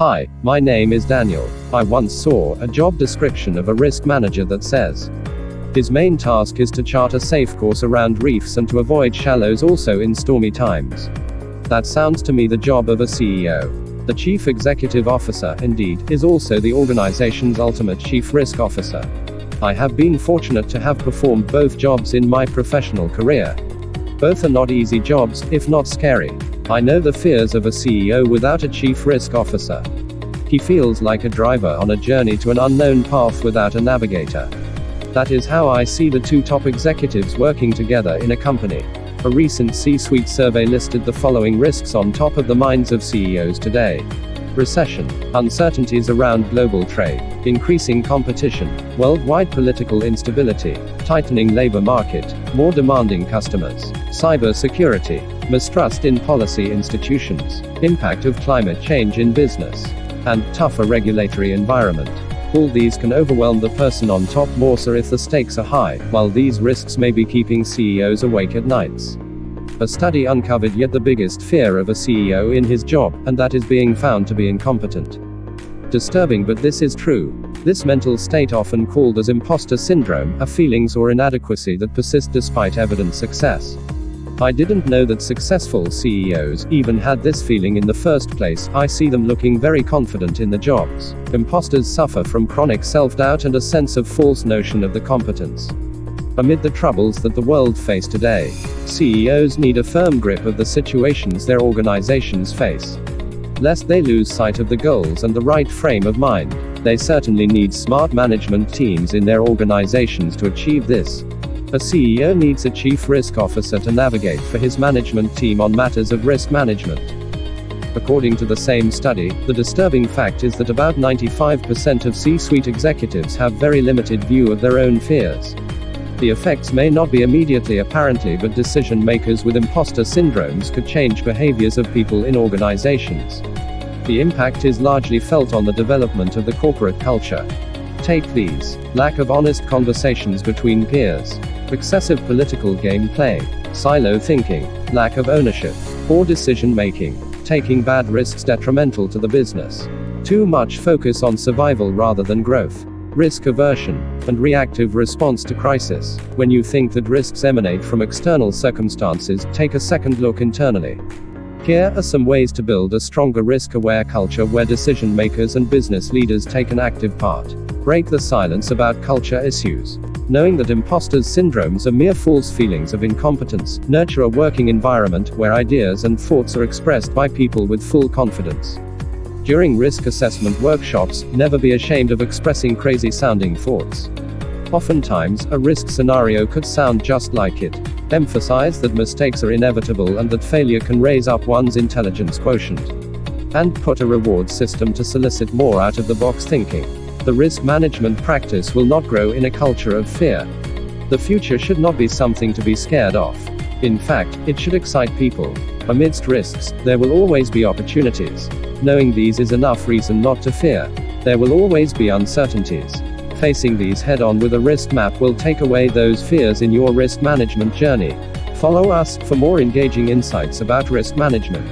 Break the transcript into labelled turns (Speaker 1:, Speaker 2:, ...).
Speaker 1: Hi, my name is Daniel. I once saw a job description of a risk manager that says his main task is to chart a safe course around reefs and to avoid shallows also in stormy times. That sounds to me the job of a CEO. The Chief Executive Officer, indeed, is also the organization's ultimate Chief Risk Officer. I have been fortunate to have performed both jobs in my professional career. Both are not easy jobs, if not scary. I know the fears of a CEO without a Chief Risk Officer. He feels like a driver on a journey to an unknown path without a navigator. That is how I see the two top executives working together in a company. A recent C-suite survey listed the following risks on top of the minds of CEOs today: recession, uncertainties around global trade, increasing competition, worldwide political instability, tightening labor market, more demanding customers, cyber security, mistrust in policy institutions, impact of climate change in business, and tougher regulatory environment. All these can overwhelm the person on top more so if the stakes are high, while these risks may be keeping CEOs awake at nights. A study uncovered yet the biggest fear of a CEO in his job, and that is being found to be incompetent. Disturbing, but this is true. This mental state, often called as imposter syndrome, are feelings or inadequacy that persist despite evident success. I didn't know that successful CEOs even had this feeling in the first place. I see them looking very confident in the jobs. Imposters suffer from chronic self-doubt and a sense of false notion of the competence. Amid the troubles that the world face today, CEOs need a firm grip of the situations their organizations face. Lest they lose sight of the goals and the right frame of mind, they certainly need smart management teams in their organizations to achieve this. A CEO needs a Chief Risk Officer to navigate for his management team on matters of risk management. According to the same study, the disturbing fact is that about 95% of C-suite executives have very limited view of their own fears. The effects may not be immediately apparently, but decision makers with imposter syndromes could change behaviors of people in organizations. The impact is largely felt on the development of the corporate culture. Take these: lack of honest conversations between peers, excessive political gameplay, silo thinking, lack of ownership, poor decision making, taking bad risks detrimental to the business, too much focus on survival rather than growth, risk aversion, and reactive response to crisis. When you think that risks emanate from external circumstances, take a second look internally. Here are some ways to build a stronger risk-aware culture where decision makers and business leaders take an active part. Break the silence about culture issues. Knowing that imposter syndromes are mere false feelings of incompetence, nurture a working environment where ideas and thoughts are expressed by people with full confidence. During risk assessment workshops, never be ashamed of expressing crazy-sounding thoughts. Oftentimes, a risk scenario could sound just like it. Emphasize that mistakes are inevitable and that failure can raise up one's intelligence quotient. And put a reward system to solicit more out-of-the-box thinking. The risk management practice will not grow in a culture of fear. The future should not be something to be scared of. In fact, it should excite people. Amidst risks, there will always be opportunities. Knowing these is enough reason not to fear. There will always be uncertainties. Facing these head-on with a risk map will take away those fears in your risk management journey. Follow us for more engaging insights about risk management.